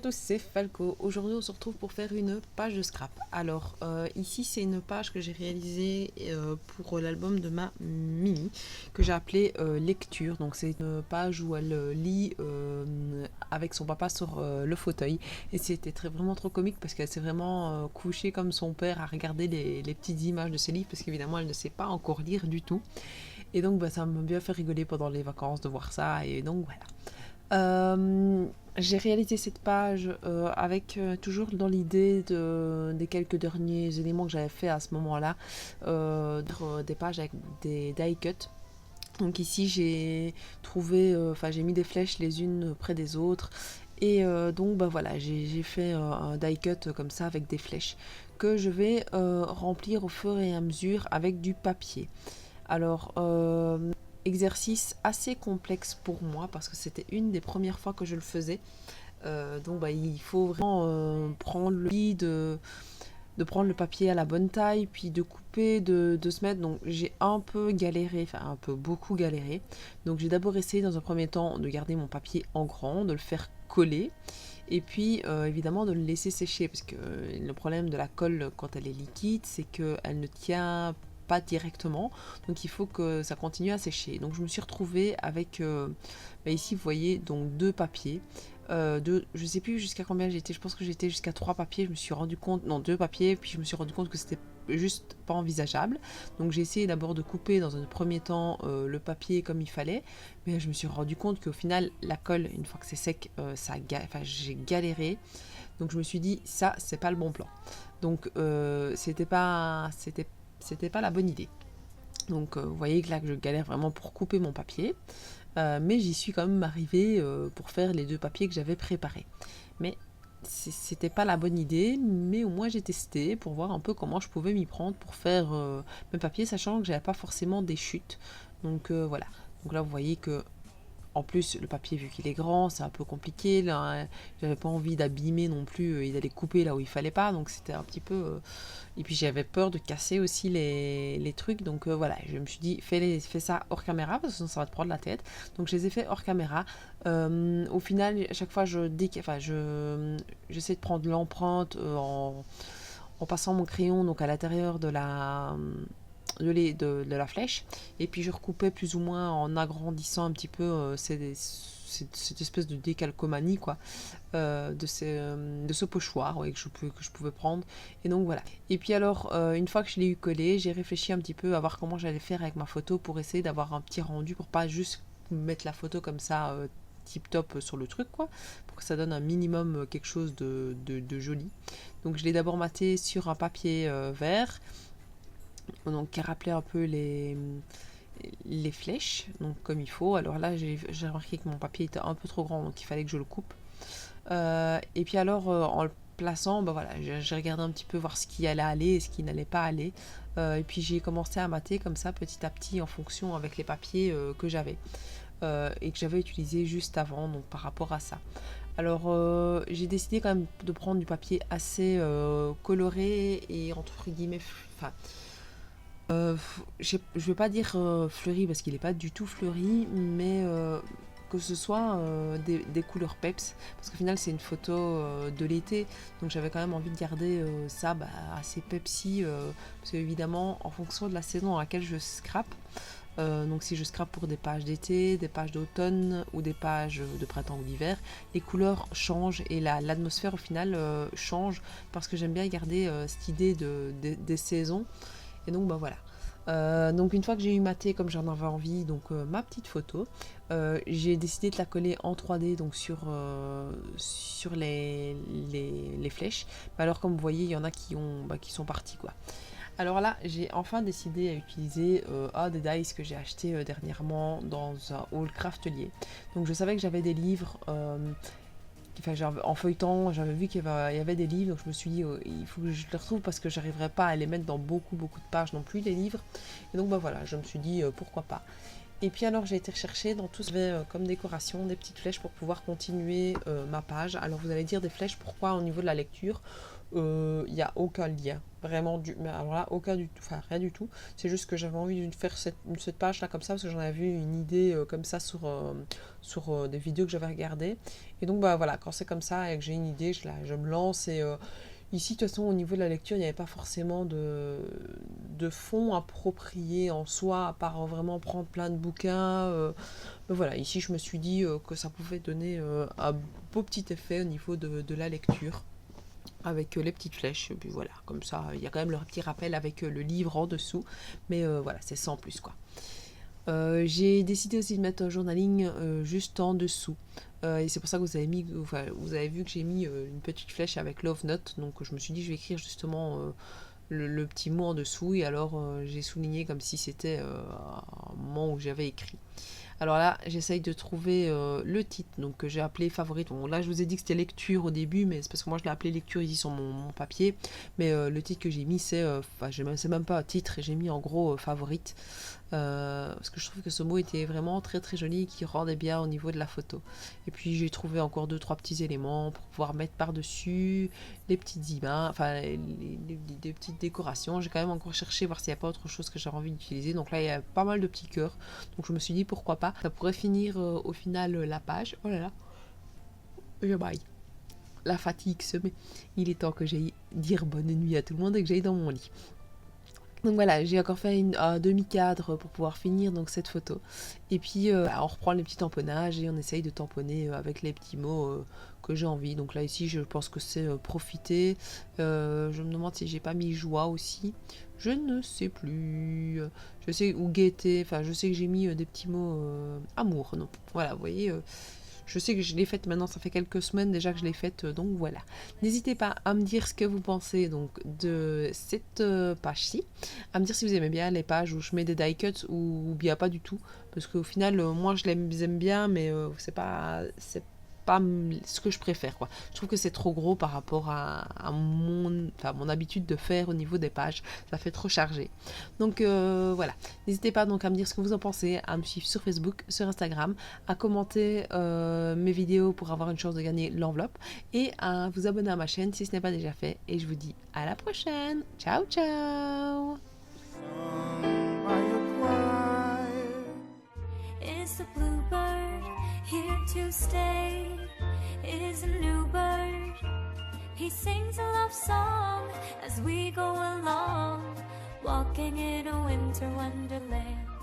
tous, c'est Falco. Aujourd'hui, on se retrouve pour faire une page de scrap. Alors, ici, c'est une page que j'ai réalisée pour l'album de ma Mimi, que j'ai appelée Lecture. Donc, c'est une page où elle lit avec son papa sur le fauteuil. Et c'était vraiment trop comique parce qu'elle s'est vraiment couchée comme son père à regarder les petites images de ses livres parce qu'évidemment, elle ne sait pas encore lire du tout. Et donc, ça m'a bien fait rigoler pendant les vacances de voir ça. Et donc, voilà. J'ai réalisé cette page avec toujours dans l'idée des quelques derniers éléments que j'avais fait à ce moment-là, des pages avec des die cuts. Donc ici j'ai trouvé, j'ai mis des flèches les unes près des autres et donc voilà, j'ai fait un die cut comme ça avec des flèches que je vais remplir au fur et à mesure avec du papier. Alors, exercice assez complexe pour moi parce que c'était une des premières fois que je le faisais. Donc, il faut vraiment prendre le pli de prendre le papier à la bonne taille, puis de couper, de se mettre. Donc, j'ai un peu galéré, enfin un peu beaucoup galéré. Donc, j'ai d'abord essayé dans un premier temps de garder mon papier en grand, de le faire coller. Et puis évidemment de le laisser sécher parce que le problème de la colle quand elle est liquide c'est qu'elle ne tient pas directement, donc il faut que ça continue à sécher. Donc je me suis retrouvée avec ici vous voyez donc deux papiers, je sais plus jusqu'à combien j'étais, je pense que j'étais jusqu'à 3 papiers, je me suis rendu compte, non 2 papiers, puis je me suis rendu compte que c'était juste pas envisageable. Donc j'ai essayé d'abord de couper dans un premier temps le papier comme il fallait, mais je me suis rendu compte qu'au final la colle une fois que c'est sec j'ai galéré. Donc je me suis dit ça c'est pas le bon plan. Donc c'était pas la bonne idée. Donc vous voyez que là que je galère vraiment pour couper mon papier. Mais j'y suis quand même arrivée pour faire les 2 papiers que j'avais préparés. Mais c'était pas la bonne idée, mais au moins j'ai testé pour voir un peu comment je pouvais m'y prendre pour faire mes papiers, sachant que j'avais pas forcément des chutes. Donc voilà. Donc là vous voyez que en plus, le papier, vu qu'il est grand, c'est un peu compliqué. Là, hein. J'avais pas envie d'abîmer non plus et d'aller couper là où il fallait pas. Donc c'était un petit peu. Et puis j'avais peur de casser aussi les trucs. Donc voilà, je me suis dit, fais ça hors caméra parce que sinon ça va te prendre la tête. Donc je les ai fait hors caméra. Au final, à chaque fois, j'essaie de prendre l'empreinte en passant mon crayon donc à l'intérieur de la flèche, et puis je recoupais plus ou moins en agrandissant un petit peu cette espèce de décalcomanie quoi, de ce pochoir ouais, que je pouvais prendre. Et donc voilà. Et puis alors une fois que je l'ai eu collé, j'ai réfléchi un petit peu à voir comment j'allais faire avec ma photo pour essayer d'avoir un petit rendu, pour pas juste mettre la photo comme ça tip top sur le truc quoi, pour que ça donne un minimum quelque chose de joli. Donc je l'ai d'abord maté sur un papier vert, donc qui rappelait un peu les flèches, donc comme il faut. Alors là j'ai remarqué que mon papier était un peu trop grand, donc il fallait que je le coupe. Et puis alors en le plaçant, voilà, j'ai regardé un petit peu voir ce qui allait aller et ce qui n'allait pas aller. Et puis j'ai commencé à mater comme ça petit à petit en fonction avec les papiers que j'avais et que j'avais utilisé juste avant, donc par rapport à ça. Alors j'ai décidé quand même de prendre du papier assez coloré et entre guillemets, je vais pas dire fleuri parce qu'il n'est pas du tout fleuri, mais que ce soit des couleurs peps, parce qu'au final c'est une photo de l'été, donc j'avais quand même envie de garder ça assez pepsi, parce qu'évidemment en fonction de la saison dans laquelle je scrape, donc si je scrape pour des pages d'été, des pages d'automne ou des pages de printemps ou d'hiver, les couleurs changent et l'atmosphère au final change, parce que j'aime bien garder cette idée des saisons. Et donc voilà. Donc une fois que j'ai eu maté comme j'en avais envie, donc ma petite photo, j'ai décidé de la coller en 3D donc sur les flèches. Alors comme vous voyez, il y en a qui sont partis quoi. Alors là, j'ai enfin décidé à utiliser un des dies que j'ai acheté dernièrement dans un haul craftelier. Donc je savais que j'avais des livres. En feuilletant, j'avais vu qu'il y avait des livres, donc je me suis dit il faut que je les retrouve parce que j'arriverai pas à les mettre dans beaucoup de pages non plus les livres. Et donc voilà, je me suis dit pourquoi pas. Et puis alors j'ai été rechercher dans tout ce qu'il y avait comme décoration, des petites flèches pour pouvoir continuer ma page. Alors vous allez dire des flèches, pourquoi au niveau de la lecture? il n'y a aucun lien. Vraiment, mais alors là, aucun du tout, enfin rien du tout. C'est juste que j'avais envie de faire cette page-là comme ça, parce que j'en avais vu une idée comme ça sur des vidéos que j'avais regardées. Et donc, bah voilà, quand c'est comme ça et que j'ai une idée, je me lance. Et ici, de toute façon, au niveau de la lecture, il n'y avait pas forcément de fond approprié en soi, à part vraiment prendre plein de bouquins. Mais voilà, ici, je me suis dit que ça pouvait donner un beau petit effet au niveau de la lecture avec les petites flèches, et puis voilà, comme ça, il y a quand même le petit rappel avec le livre en dessous, mais voilà, c'est sans plus quoi. J'ai décidé aussi de mettre un journaling juste en dessous. Et c'est pour ça que vous avez vu que j'ai mis une petite flèche avec Love Note. Donc je me suis dit je vais écrire justement le petit mot en dessous. Et alors j'ai souligné comme si c'était un moment où j'avais écrit. Alors là, j'essaye de trouver le titre, donc que j'ai appelé favorite. Bon, là, je vous ai dit que c'était lecture au début, mais c'est parce que moi, je l'ai appelé lecture ici sur mon papier. Mais le titre que j'ai mis, c'est même pas un titre, j'ai mis en gros favorite. Parce que je trouve que ce mot était vraiment très très joli et qui rendait bien au niveau de la photo. Et puis j'ai trouvé encore 2-3 petits éléments pour pouvoir mettre par-dessus les petites images, enfin des petites décorations. J'ai quand même encore cherché voir s'il n'y a pas autre chose que j'avais envie d'utiliser. Donc là il y a pas mal de petits cœurs. Donc je me suis dit pourquoi pas. Ça pourrait finir au final la page. Oh là là, je baille. La fatigue se met. Il est temps que j'aille dire bonne nuit à tout le monde et que j'aille dans mon lit. Donc voilà, j'ai encore fait un demi-cadre pour pouvoir finir donc cette photo. Et puis on reprend les petits tamponnages et on essaye de tamponner avec les petits mots que j'ai envie. Donc là ici je pense que c'est profiter. Je me demande si j'ai pas mis joie aussi. Je ne sais plus. Je sais, ou gaieté, enfin je sais que j'ai mis des petits mots amour, non. Voilà, vous voyez. Je sais que je l'ai faite maintenant, ça fait quelques semaines déjà que je l'ai faite, donc voilà. N'hésitez pas à me dire ce que vous pensez donc de cette page-ci, à me dire si vous aimez bien les pages où je mets des die cuts ou bien pas du tout, parce qu'au final, moi je les aime bien, mais c'est pas ce que je préfère quoi. Je trouve que c'est trop gros par rapport à mon habitude de faire au niveau des pages, ça fait trop chargé. Donc voilà, n'hésitez pas donc à me dire ce que vous en pensez, à me suivre sur Facebook, sur Instagram, à commenter mes vidéos pour avoir une chance de gagner l'enveloppe et à vous abonner à ma chaîne si ce n'est pas déjà fait. Et je vous dis à la prochaine. Ciao ciao. Is a bluebird here to stay? Is a new bird. He sings a love song as we go along, walking in a winter wonderland.